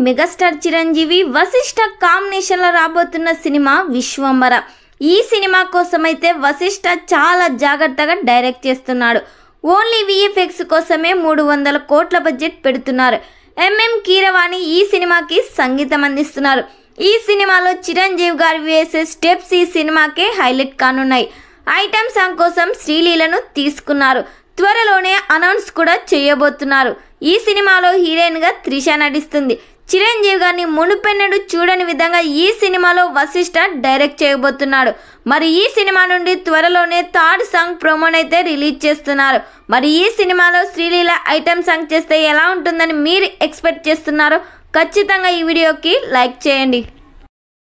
Megastar Chiranjeevi Vashishtha కాంబినేషన్లో రాబోతున్న cinema Vishwambhara. ఈ సినిమా కోసమైతే వశిష్ఠ చాలా జాగ్రత్తగా డైరెక్ట్ చేస్తున్నాడు. ఓన్లీ విఎఫ్ఎక్స్ కోసమే 300 కోట్ల బడ్జెట్ పెడుతున్నారు. ఎంఎం కీరవాణి ఈ సినిమాకి సంగీతం అందిస్తున్నారు. ఈ సినిమాలో చిరంజీవి గారు వేసే స్టెప్స్ ఈ సినిమాకే హైలైట్ కానున్నాయి. ఐటమ్ సాంగ్ కోసం శ్రీలీలను తీసుకున్నారు. త్వరలోనే అనౌన్స్ కూడా చేయబోతున్నారు. ఈ సినిమాలో హీరోయిన్గా త్రిష నటిస్తుంది. చిరంజీవి గారిని మునుపెన్నడూ చూడని విధంగా ఈ సినిమాలో వశిష్ఠ డైరెక్ట్ చేయబోతున్నాడు. మరి ఈ సినిమా నుండి త్వరలోనే థర్డ్ సాంగ్ ప్రోమోనైతే రిలీజ్ చేస్తున్నారు. మరి ఈ సినిమాలో శ్రీలీల ఐటమ్ సాంగ్ చేస్తే ఎలా ఉంటుందని మీరు ఎక్స్పెక్ట్ చేస్తున్నారో ఖచ్చితంగా ఈ వీడియోకి లైక్ చేయండి.